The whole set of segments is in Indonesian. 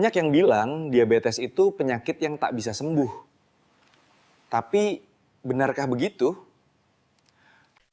Banyak yang bilang diabetes itu penyakit yang tak bisa sembuh. Tapi benarkah begitu?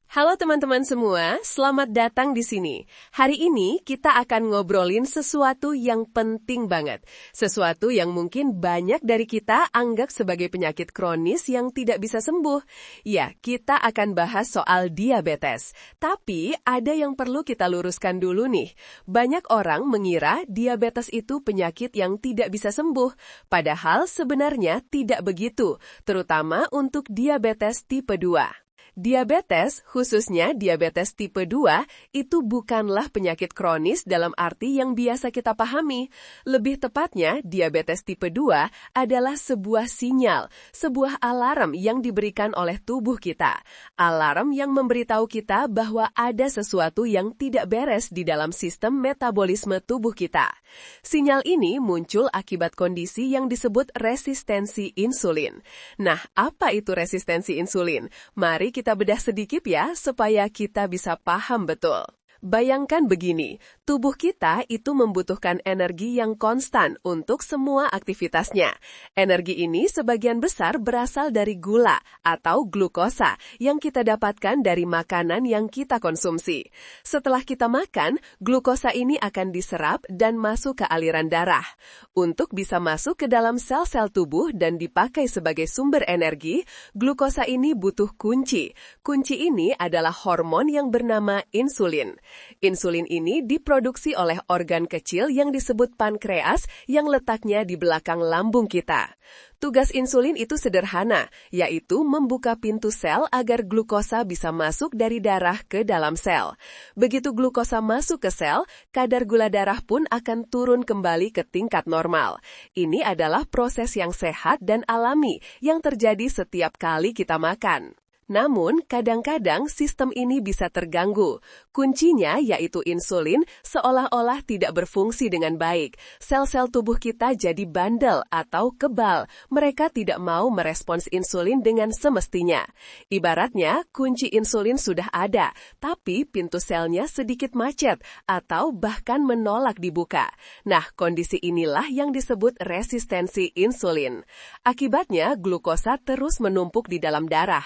Halo teman-teman semua, selamat datang di sini. Hari ini kita akan ngobrolin sesuatu yang penting banget. Sesuatu yang mungkin banyak dari kita anggap sebagai penyakit kronis yang tidak bisa sembuh. Ya, kita akan bahas soal diabetes. Tapi ada yang perlu kita luruskan dulu nih. Banyak orang mengira diabetes itu penyakit yang tidak bisa sembuh. Padahal sebenarnya tidak begitu, terutama untuk diabetes tipe 2. Diabetes, khususnya diabetes tipe 2, itu bukanlah penyakit kronis dalam arti yang biasa kita pahami. Lebih tepatnya, diabetes tipe 2 adalah sebuah sinyal, sebuah alarm yang diberikan oleh tubuh kita. Alarm yang memberitahu kita bahwa ada sesuatu yang tidak beres di dalam sistem metabolisme tubuh kita. Sinyal ini muncul akibat kondisi yang disebut resistensi insulin. Nah, apa itu resistensi insulin? Mari kita bedah sedikit ya, supaya kita bisa paham betul. Bayangkan begini, tubuh kita itu membutuhkan energi yang konstan untuk semua aktivitasnya. Energi ini sebagian besar berasal dari gula atau glukosa yang kita dapatkan dari makanan yang kita konsumsi. Setelah kita makan, glukosa ini akan diserap dan masuk ke aliran darah. Untuk bisa masuk ke dalam sel-sel tubuh dan dipakai sebagai sumber energi, glukosa ini butuh kunci. Kunci ini adalah hormon yang bernama insulin. Insulin ini diproduksi oleh organ kecil yang disebut pankreas yang letaknya di belakang lambung kita. Tugas insulin itu sederhana, yaitu membuka pintu sel agar glukosa bisa masuk dari darah ke dalam sel. Begitu glukosa masuk ke sel, kadar gula darah pun akan turun kembali ke tingkat normal. Ini adalah proses yang sehat dan alami yang terjadi setiap kali kita makan. Namun, kadang-kadang sistem ini bisa terganggu. Kuncinya yaitu insulin seolah-olah tidak berfungsi dengan baik. Sel-sel tubuh kita jadi bandel atau kebal. Mereka tidak mau merespons insulin dengan semestinya. Ibaratnya, kunci insulin sudah ada, tapi pintu selnya sedikit macet atau bahkan menolak dibuka. Nah, kondisi inilah yang disebut resistensi insulin. Akibatnya, glukosa terus menumpuk di dalam darah.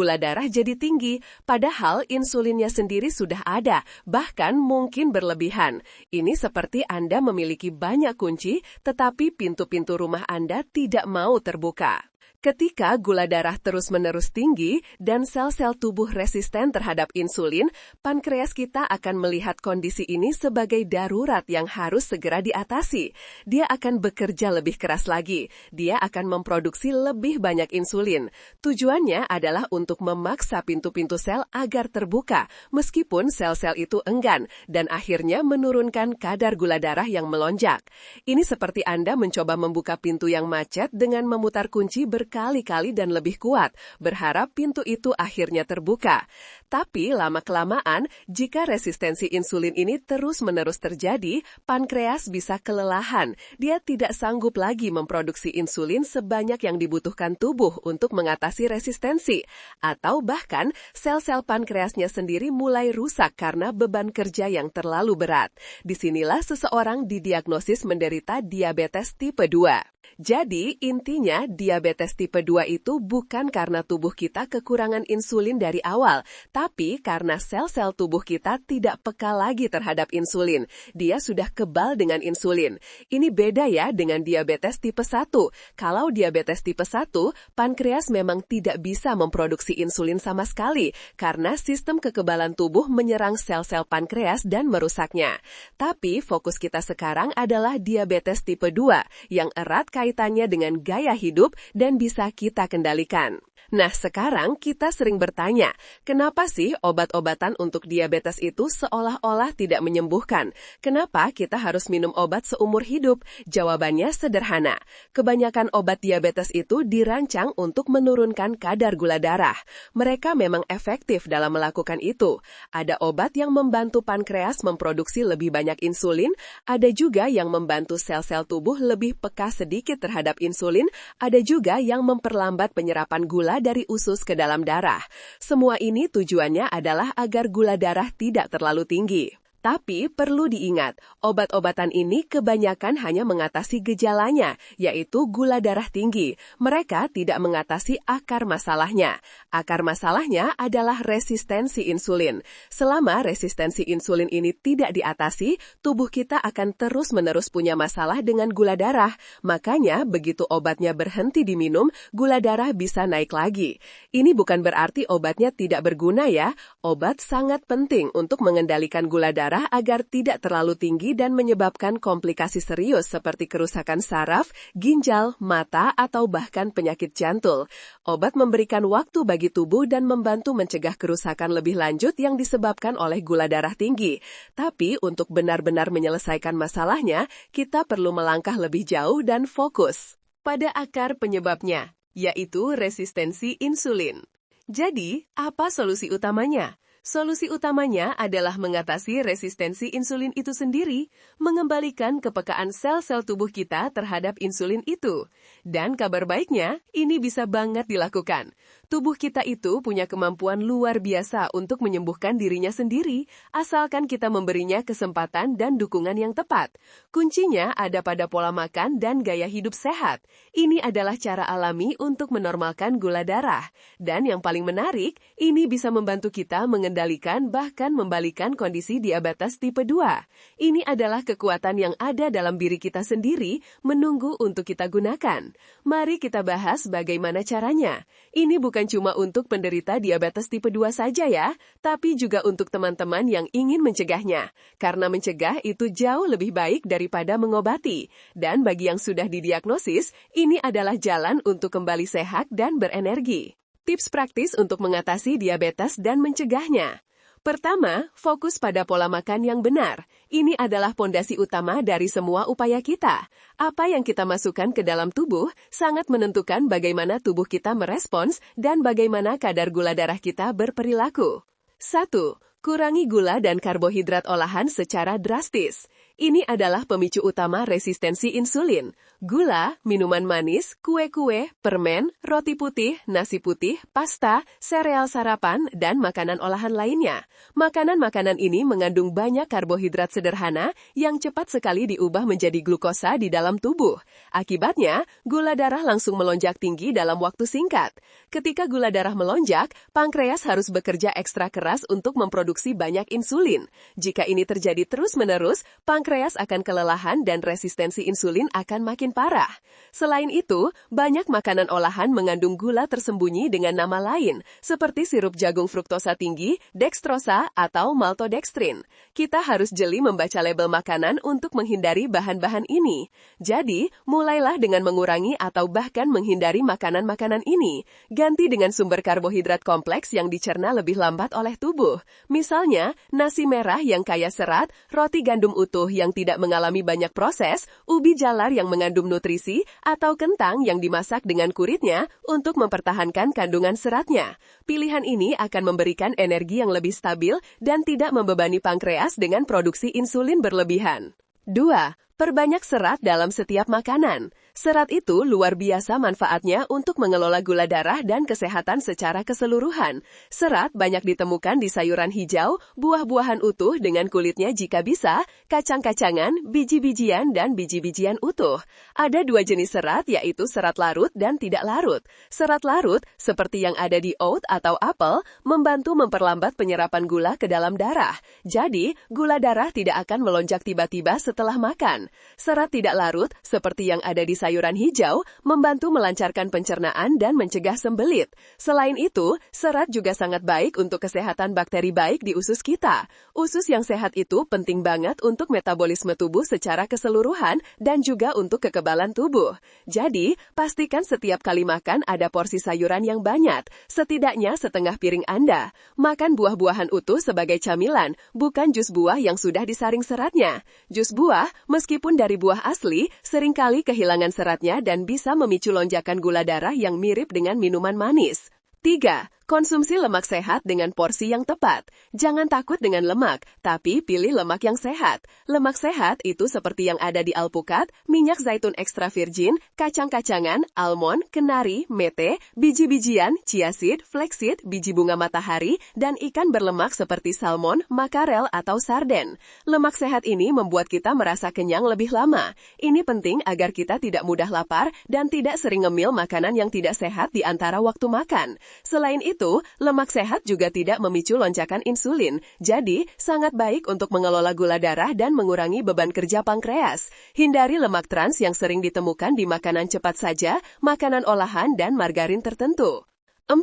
Gula darah jadi tinggi, padahal insulinnya sendiri sudah ada, bahkan mungkin berlebihan. Ini seperti Anda memiliki banyak kunci, tetapi pintu-pintu rumah Anda tidak mau terbuka. Ketika gula darah terus-menerus tinggi dan sel-sel tubuh resisten terhadap insulin, pankreas kita akan melihat kondisi ini sebagai darurat yang harus segera diatasi. Dia akan bekerja lebih keras lagi. Dia akan memproduksi lebih banyak insulin. Tujuannya adalah untuk memaksa pintu-pintu sel agar terbuka, meskipun sel-sel itu enggan, dan akhirnya menurunkan kadar gula darah yang melonjak. Ini seperti Anda mencoba membuka pintu yang macet dengan memutar kunci berkali-kali dan lebih kuat, berharap pintu itu akhirnya terbuka. Tapi lama-kelamaan, jika resistensi insulin ini terus-menerus terjadi, pankreas bisa kelelahan. Dia tidak sanggup lagi memproduksi insulin sebanyak yang dibutuhkan tubuh untuk mengatasi resistensi. Atau bahkan, sel-sel pankreasnya sendiri mulai rusak karena beban kerja yang terlalu berat. Disinilah seseorang didiagnosis menderita diabetes tipe 2. Jadi, intinya diabetes tipe 2 itu bukan karena tubuh kita kekurangan insulin dari awal, tapi karena sel-sel tubuh kita tidak peka lagi terhadap insulin. Dia sudah kebal dengan insulin. Ini beda ya dengan diabetes tipe 1. Kalau diabetes tipe 1, pankreas memang tidak bisa memproduksi insulin sama sekali, karena sistem kekebalan tubuh menyerang sel-sel pankreas dan merusaknya. Tapi fokus kita sekarang adalah diabetes tipe 2, yang erat kaitannya dengan gaya hidup dan bisa kita kendalikan. Nah, sekarang kita sering bertanya, kenapa sih obat-obatan untuk diabetes itu seolah-olah tidak menyembuhkan? Kenapa kita harus minum obat seumur hidup? Jawabannya sederhana. Kebanyakan obat diabetes itu dirancang untuk menurunkan kadar gula darah. Mereka memang efektif dalam melakukan itu. Ada obat yang membantu pankreas memproduksi lebih banyak insulin, ada juga yang membantu sel-sel tubuh lebih peka sedikit terhadap insulin, ada juga yang memperlambat penyerapan gula dari usus ke dalam darah. Semua ini tujuannya adalah agar gula darah tidak terlalu tinggi. Tapi perlu diingat, obat-obatan ini kebanyakan hanya mengatasi gejalanya, yaitu gula darah tinggi. Mereka tidak mengatasi akar masalahnya. Akar masalahnya adalah resistensi insulin. Selama resistensi insulin ini tidak diatasi, tubuh kita akan terus-menerus punya masalah dengan gula darah. Makanya, begitu obatnya berhenti diminum, gula darah bisa naik lagi. Ini bukan berarti obatnya tidak berguna ya. Obat sangat penting untuk mengendalikan gula darah agar tidak terlalu tinggi dan menyebabkan komplikasi serius seperti kerusakan saraf, ginjal, mata, atau bahkan penyakit jantung. Obat memberikan waktu bagi tubuh dan membantu mencegah kerusakan lebih lanjut yang disebabkan oleh gula darah tinggi. Tapi untuk benar-benar menyelesaikan masalahnya, kita perlu melangkah lebih jauh dan fokus pada akar penyebabnya, yaitu resistensi insulin. Jadi, apa solusi utamanya? Solusi utamanya adalah mengatasi resistensi insulin itu sendiri, mengembalikan kepekaan sel-sel tubuh kita terhadap insulin itu. Dan kabar baiknya, ini bisa banget dilakukan. Tubuh kita itu punya kemampuan luar biasa untuk menyembuhkan dirinya sendiri, asalkan kita memberinya kesempatan dan dukungan yang tepat. Kuncinya ada pada pola makan dan gaya hidup sehat. Ini adalah cara alami untuk menormalkan gula darah. Dan yang paling menarik, ini bisa membantu kita mengendalikan bahkan membalikan kondisi diabetes tipe 2. Ini adalah kekuatan yang ada dalam diri kita sendiri, menunggu untuk kita gunakan. Mari kita bahas bagaimana caranya. Ini bukan cuma untuk penderita diabetes tipe 2 saja ya, tapi juga untuk teman-teman yang ingin mencegahnya. Karena mencegah itu jauh lebih baik daripada mengobati. Dan bagi yang sudah didiagnosis, ini adalah jalan untuk kembali sehat dan berenergi. Tips praktis untuk mengatasi diabetes dan mencegahnya. Pertama, fokus pada pola makan yang benar. Ini adalah pondasi utama dari semua upaya kita. Apa yang kita masukkan ke dalam tubuh sangat menentukan bagaimana tubuh kita merespons dan bagaimana kadar gula darah kita berperilaku. 1. Kurangi gula dan karbohidrat olahan secara drastis. Ini adalah pemicu utama resistensi insulin. Gula, minuman manis, kue-kue, permen, roti putih, nasi putih, pasta, sereal sarapan, dan makanan olahan lainnya. Makanan-makanan ini mengandung banyak karbohidrat sederhana yang cepat sekali diubah menjadi glukosa di dalam tubuh. Akibatnya, gula darah langsung melonjak tinggi dalam waktu singkat. Ketika gula darah melonjak, pankreas harus bekerja ekstra keras untuk memproduksi banyak insulin. Jika ini terjadi terus-menerus, pankreas akan kelelahan dan resistensi insulin akan makin parah. Selain itu, banyak makanan olahan mengandung gula tersembunyi dengan nama lain, seperti sirup jagung fruktosa tinggi, dextrosa, atau maltodextrin. Kita harus jeli membaca label makanan untuk menghindari bahan-bahan ini. Jadi, mulailah dengan mengurangi atau bahkan menghindari makanan-makanan ini. Ganti dengan sumber karbohidrat kompleks yang dicerna lebih lambat oleh tubuh. Misalnya, nasi merah yang kaya serat, roti gandum utuh yang tidak mengalami banyak proses, ubi jalar yang mengandung nutrisi, atau kentang yang dimasak dengan kuritnya untuk mempertahankan kandungan seratnya. Pilihan ini akan memberikan energi yang lebih stabil dan tidak membebani pankreas dengan produksi insulin berlebihan. 2. Perbanyak serat dalam setiap makanan. Serat itu luar biasa manfaatnya untuk mengelola gula darah dan kesehatan secara keseluruhan. Serat banyak ditemukan di sayuran hijau, buah-buahan utuh dengan kulitnya jika bisa, kacang-kacangan, biji-bijian, dan biji-bijian utuh. Ada 2 jenis serat, yaitu serat larut dan tidak larut. Serat larut, seperti yang ada di oat atau apel, membantu memperlambat penyerapan gula ke dalam darah. Jadi, gula darah tidak akan melonjak tiba-tiba setelah makan. Serat tidak larut, seperti yang ada di sayuran hijau, membantu melancarkan pencernaan dan mencegah sembelit. Selain itu, serat juga sangat baik untuk kesehatan bakteri baik di usus kita. Usus yang sehat itu penting banget untuk metabolisme tubuh secara keseluruhan dan juga untuk kekebalan tubuh. Jadi, pastikan setiap kali makan ada porsi sayuran yang banyak, setidaknya setengah piring Anda. Makan buah-buahan utuh sebagai camilan, bukan jus buah yang sudah disaring seratnya. Jus buah, meskipun dari buah asli, seringkali kehilangan seratnya dan bisa memicu lonjakan gula darah yang mirip dengan minuman manis. 3. Konsumsi lemak sehat dengan porsi yang tepat. Jangan takut dengan lemak, tapi pilih lemak yang sehat. Lemak sehat itu seperti yang ada di alpukat, minyak zaitun ekstra virgin, kacang-kacangan, almond, kenari, mete, biji-bijian, chia seed, flaxseed, biji bunga matahari, dan ikan berlemak seperti salmon, makarel, atau sarden. Lemak sehat ini membuat kita merasa kenyang lebih lama. Ini penting agar kita tidak mudah lapar dan tidak sering ngemil makanan yang tidak sehat di antara waktu makan. Selain itu, lemak sehat juga tidak memicu lonjakan insulin, jadi sangat baik untuk mengelola gula darah dan mengurangi beban kerja pankreas. Hindari lemak trans yang sering ditemukan di makanan cepat saja, makanan olahan, dan margarin tertentu. 4.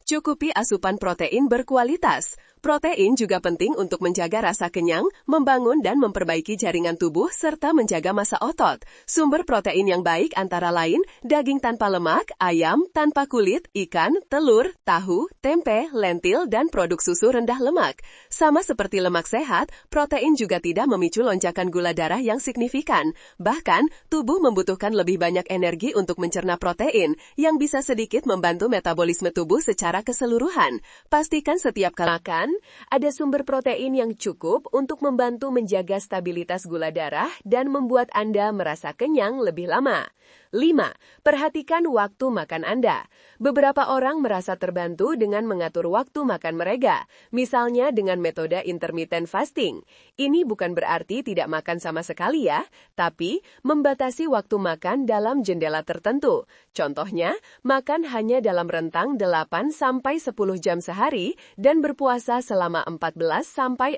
Cukupi asupan protein berkualitas. Protein juga penting untuk menjaga rasa kenyang, membangun dan memperbaiki jaringan tubuh, serta menjaga massa otot. Sumber protein yang baik antara lain, daging tanpa lemak, ayam, tanpa kulit, ikan, telur, tahu, tempe, lentil, dan produk susu rendah lemak. Sama seperti lemak sehat, protein juga tidak memicu lonjakan gula darah yang signifikan. Bahkan, tubuh membutuhkan lebih banyak energi untuk mencerna protein, yang bisa sedikit membantu metabolisme tubuh secara keseluruhan. Pastikan setiap kali makan, ada sumber protein yang cukup untuk membantu menjaga stabilitas gula darah dan membuat Anda merasa kenyang lebih lama. 5. Perhatikan waktu makan Anda. Beberapa orang merasa terbantu dengan mengatur waktu makan mereka, misalnya dengan metode intermittent fasting. Ini bukan berarti tidak makan sama sekali ya, tapi membatasi waktu makan dalam jendela tertentu. Contohnya, makan hanya dalam rentang 8-10 jam sehari dan berpuasa selama 14-16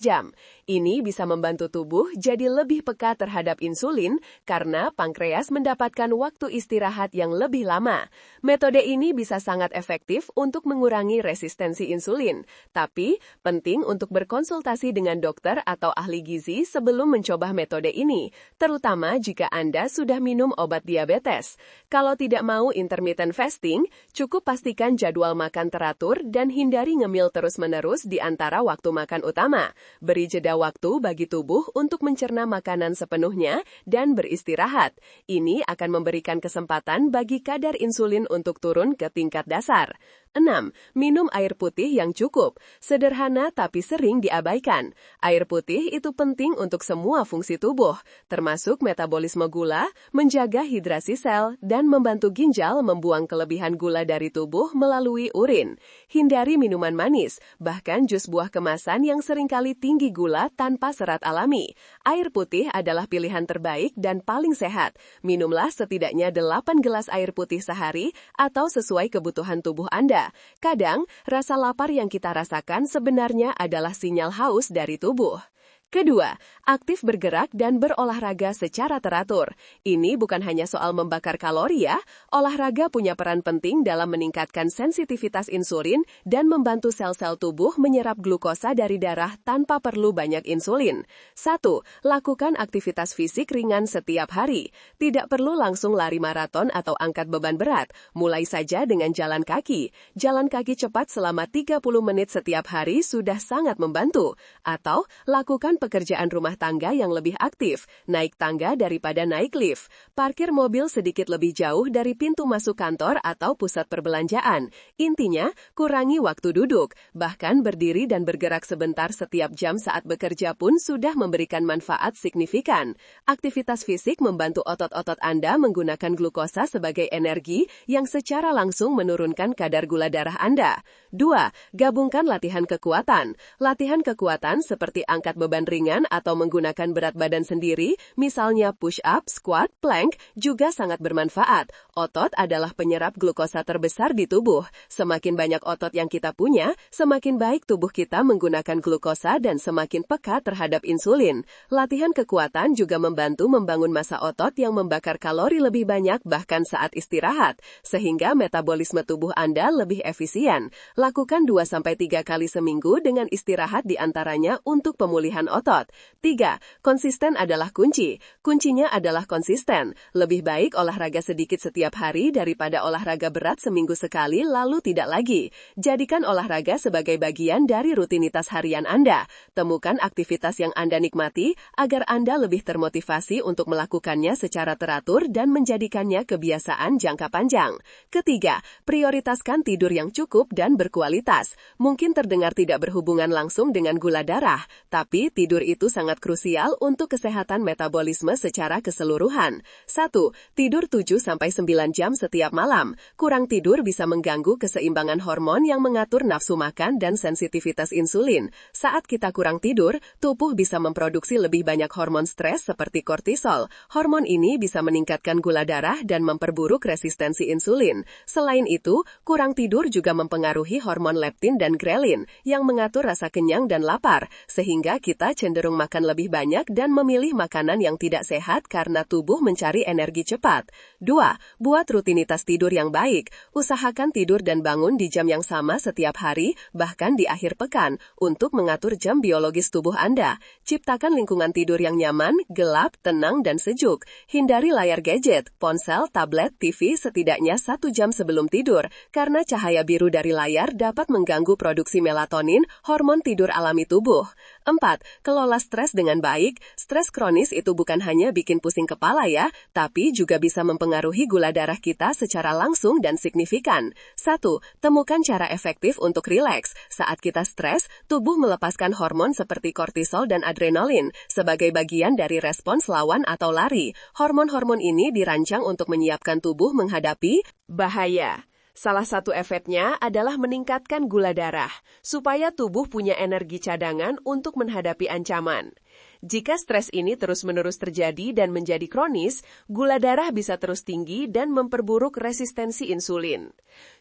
jam. Ini bisa membantu tubuh jadi lebih peka terhadap insulin karena pankreas mendapatkan waktu istirahat yang lebih lama. Metode ini bisa sangat efektif untuk mengurangi resistensi insulin, tapi penting untuk berkonsultasi dengan dokter atau ahli gizi sebelum mencoba metode ini, terutama jika Anda sudah minum obat diabetes. Kalau tidak mau intermittent fasting, cukup pastikan jadwal makan teratur dan hindari ngemil terus-menerus di antara waktu makan utama. Beri jeda waktu bagi tubuh untuk mencerna makanan sepenuhnya dan beristirahat. Ini akan memberikan kesempatan bagi kadar insulin untuk turun ke tingkat dasar. 6. Minum air putih yang cukup. Sederhana tapi sering diabaikan. Air putih itu penting untuk semua fungsi tubuh, termasuk metabolisme gula, menjaga hidrasi sel, dan membantu ginjal membuang kelebihan gula dari tubuh melalui urin. Hindari minuman manis, bahkan jus buah kemasan yang seringkali tinggi gula tanpa serat alami. Air putih adalah pilihan terbaik dan paling sehat. Minumlah setidaknya 8 gelas air putih sehari atau sesuai kebutuhan tubuh Anda. Kadang, rasa lapar yang kita rasakan sebenarnya adalah sinyal haus dari tubuh. Kedua, aktif bergerak dan berolahraga secara teratur. Ini bukan hanya soal membakar kalori ya, olahraga punya peran penting dalam meningkatkan sensitivitas insulin dan membantu sel-sel tubuh menyerap glukosa dari darah tanpa perlu banyak insulin. 1. Lakukan aktivitas fisik ringan setiap hari. Tidak perlu langsung lari maraton atau angkat beban berat, mulai saja dengan jalan kaki. Jalan kaki cepat selama 30 menit setiap hari sudah sangat membantu. Atau, lakukan pekerjaan rumah tangga yang lebih aktif, naik tangga daripada naik lift, parkir mobil sedikit lebih jauh dari pintu masuk kantor atau pusat perbelanjaan. Intinya, kurangi waktu duduk, bahkan berdiri dan bergerak sebentar setiap jam saat bekerja pun sudah memberikan manfaat signifikan. Aktivitas fisik membantu otot-otot Anda menggunakan glukosa sebagai energi yang secara langsung menurunkan kadar gula darah Anda. 2. Gabungkan latihan kekuatan. Latihan kekuatan seperti angkat beban ringan atau menggunakan berat badan sendiri, misalnya push-up, squat, plank, juga sangat bermanfaat. Otot adalah penyerap glukosa terbesar di tubuh. Semakin banyak otot yang kita punya, semakin baik tubuh kita menggunakan glukosa dan semakin peka terhadap insulin. Latihan kekuatan juga membantu membangun massa otot yang membakar kalori lebih banyak bahkan saat istirahat, sehingga metabolisme tubuh Anda lebih efisien. Lakukan 2-3 kali seminggu dengan istirahat di antaranya untuk pemulihan otot. 3. Konsisten adalah kunci. Kuncinya adalah konsisten. Lebih baik olahraga sedikit setiap hari daripada olahraga berat seminggu sekali lalu tidak lagi. Jadikan olahraga sebagai bagian dari rutinitas harian Anda. Temukan aktivitas yang Anda nikmati agar Anda lebih termotivasi untuk melakukannya secara teratur dan menjadikannya kebiasaan jangka panjang. Ketiga, prioritaskan tidur yang cukup dan berkualitas. Mungkin terdengar tidak berhubungan langsung dengan gula darah, tapi tidur itu sangat krusial untuk kesehatan metabolisme secara keseluruhan. 1. Tidur 7-9 jam setiap malam. Kurang tidur bisa mengganggu keseimbangan hormon yang mengatur nafsu makan dan sensitivitas insulin. Saat kita kurang tidur, tubuh bisa memproduksi lebih banyak hormon stres seperti kortisol. Hormon ini bisa meningkatkan gula darah dan memperburuk resistensi insulin. Selain itu, kurang tidur juga mempengaruhi hormon leptin dan grelin yang mengatur rasa kenyang dan lapar, sehingga kita cenderung makan lebih banyak dan memilih makanan yang tidak sehat karena tubuh mencari energi cepat. 2. Buat rutinitas tidur yang baik. Usahakan tidur dan bangun di jam yang sama setiap hari, bahkan di akhir pekan, untuk mengatur jam biologis tubuh Anda. Ciptakan lingkungan tidur yang nyaman, gelap, tenang, dan sejuk. Hindari layar gadget, ponsel, tablet, TV setidaknya 1 jam sebelum tidur, karena cahaya biru dari layar dapat mengganggu produksi melatonin, hormon tidur alami tubuh. 4. Kelola stres dengan baik. Stres kronis itu bukan hanya bikin pusing kepala ya, tapi juga bisa mempengaruhi gula darah kita secara langsung dan signifikan. 1. Temukan cara efektif untuk rileks. Saat kita stres, tubuh melepaskan hormon seperti kortisol dan adrenalin sebagai bagian dari respons lawan atau lari. Hormon-hormon ini dirancang untuk menyiapkan tubuh menghadapi bahaya. Salah satu efeknya adalah meningkatkan gula darah, supaya tubuh punya energi cadangan untuk menghadapi ancaman. Jika stres ini terus-menerus terjadi dan menjadi kronis, gula darah bisa terus tinggi dan memperburuk resistensi insulin.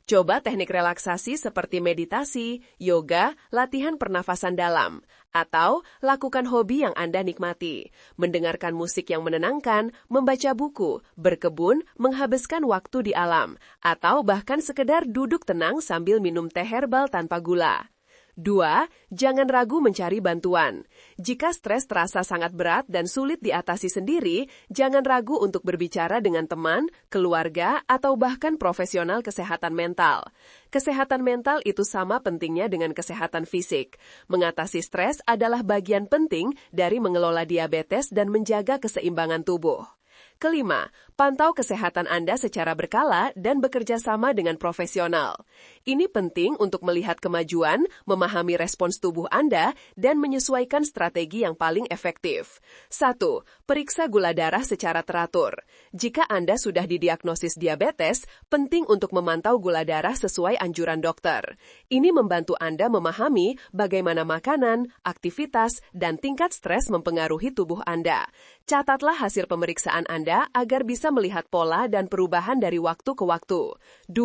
Coba teknik relaksasi seperti meditasi, yoga, latihan pernafasan dalam, atau lakukan hobi yang Anda nikmati. Mendengarkan musik yang menenangkan, membaca buku, berkebun, menghabiskan waktu di alam, atau bahkan sekedar duduk tenang sambil minum teh herbal tanpa gula. 2. Jangan ragu mencari bantuan. Jika stres terasa sangat berat dan sulit diatasi sendiri, jangan ragu untuk berbicara dengan teman, keluarga, atau bahkan profesional kesehatan mental. Kesehatan mental itu sama pentingnya dengan kesehatan fisik. Mengatasi stres adalah bagian penting dari mengelola diabetes dan menjaga keseimbangan tubuh. Kelima, pantau kesehatan Anda secara berkala dan bekerja sama dengan profesional. Ini penting untuk melihat kemajuan, memahami respons tubuh Anda, dan menyesuaikan strategi yang paling efektif. 1. Periksa gula darah secara teratur. Jika Anda sudah didiagnosis diabetes, penting untuk memantau gula darah sesuai anjuran dokter. Ini membantu Anda memahami bagaimana makanan, aktivitas, dan tingkat stres mempengaruhi tubuh Anda. Catatlah hasil pemeriksaan Anda agar bisa melihat pola dan perubahan dari waktu ke waktu. 2.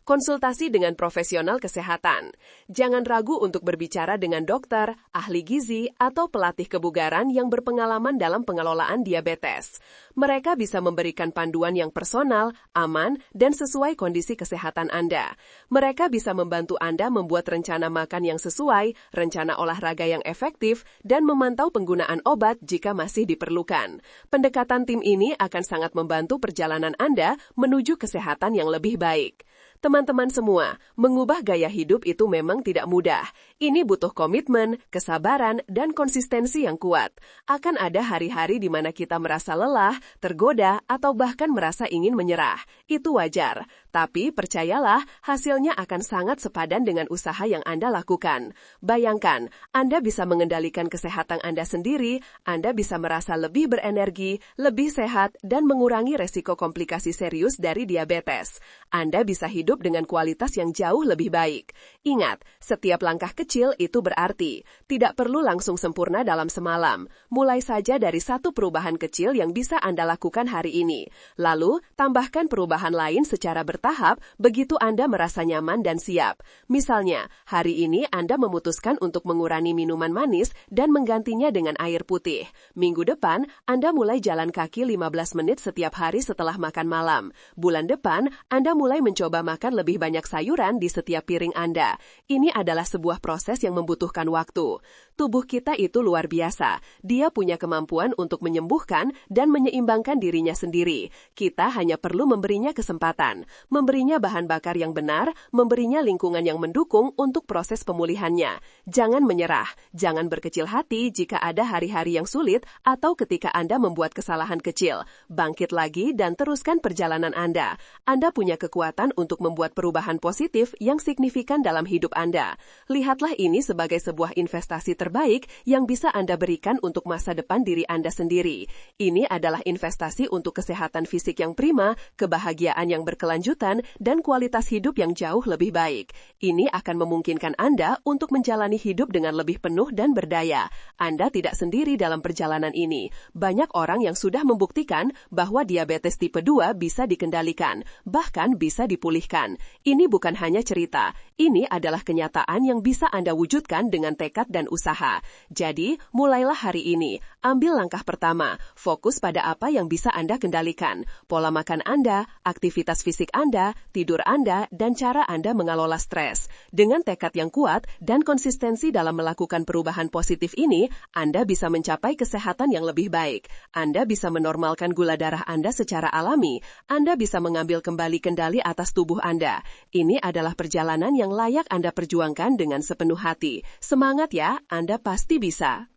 Konsultasi dengan profesional kesehatan. Jangan ragu untuk berbicara dengan dokter, ahli gizi, atau pelatih kebugaran yang berpengalaman dalam pengelolaan diabetes. Mereka bisa memberikan panduan yang personal, aman, dan sesuai kondisi kesehatan Anda. Mereka bisa membantu Anda membuat rencana makan yang sesuai, rencana olahraga yang efektif, dan memantau penggunaan obat jika masih diperlukan. Pendekatan tim ini akan sangat membantu perjalanan Anda menuju kesehatan yang lebih baik. Teman-teman semua, mengubah gaya hidup itu memang tidak mudah. Ini butuh komitmen, kesabaran, dan konsistensi yang kuat. Akan ada hari-hari di mana kita merasa lelah, tergoda, atau bahkan merasa ingin menyerah. Itu wajar. Tapi percayalah, hasilnya akan sangat sepadan dengan usaha yang Anda lakukan. Bayangkan, Anda bisa mengendalikan kesehatan Anda sendiri, Anda bisa merasa lebih berenergi, lebih sehat, dan mengurangi resiko komplikasi serius dari diabetes. Anda bisa hidup dengan kualitas yang jauh lebih baik. Ingat, setiap langkah kecil itu berarti. Tidak perlu langsung sempurna dalam semalam. Mulai saja dari satu perubahan kecil yang bisa Anda lakukan hari ini. Lalu, tambahkan perubahan lain secara bertahap, begitu Anda merasa nyaman dan siap. Misalnya, hari ini Anda memutuskan untuk mengurangi minuman manis dan menggantinya dengan air putih. Minggu depan, Anda mulai jalan kaki 15 menit setiap hari setelah makan malam. Bulan depan, Anda mulai mencoba makan makan lebih banyak sayuran di setiap piring Anda. Ini adalah sebuah proses yang membutuhkan waktu. Tubuh kita itu luar biasa. Dia punya kemampuan untuk menyembuhkan dan menyeimbangkan dirinya sendiri. Kita hanya perlu memberinya kesempatan, memberinya bahan bakar yang benar, memberinya lingkungan yang mendukung untuk proses pemulihannya. Jangan menyerah, jangan berkecil hati jika ada hari-hari yang sulit atau ketika Anda membuat kesalahan kecil. Bangkit lagi dan teruskan perjalanan Anda. Anda punya kekuatan untuk membuat perubahan positif yang signifikan dalam hidup Anda. Lihatlah ini sebagai sebuah investasi terbaik yang bisa Anda berikan untuk masa depan diri Anda sendiri. Ini adalah investasi untuk kesehatan fisik yang prima, kebahagiaan yang berkelanjutan, dan kualitas hidup yang jauh lebih baik. Ini akan memungkinkan Anda untuk menjalani hidup dengan lebih penuh dan berdaya. Anda tidak sendiri dalam perjalanan ini. Banyak orang yang sudah membuktikan bahwa diabetes tipe 2 bisa dikendalikan, bahkan bisa dipulihkan. Ini bukan hanya cerita, ini adalah kenyataan yang bisa Anda wujudkan dengan tekad dan usaha. Jadi, mulailah hari ini. Ambil langkah pertama, fokus pada apa yang bisa Anda kendalikan. Pola makan Anda, aktivitas fisik Anda, tidur Anda, dan cara Anda mengelola stres. Dengan tekad yang kuat dan konsistensi dalam melakukan perubahan positif ini, Anda bisa mencapai kesehatan yang lebih baik. Anda bisa menormalkan gula darah Anda secara alami. Anda bisa mengambil kembali kendali atas tubuh Anda. Ini adalah perjalanan yang layak Anda perjuangkan dengan sepenuh hati. Semangat ya, Anda pasti bisa.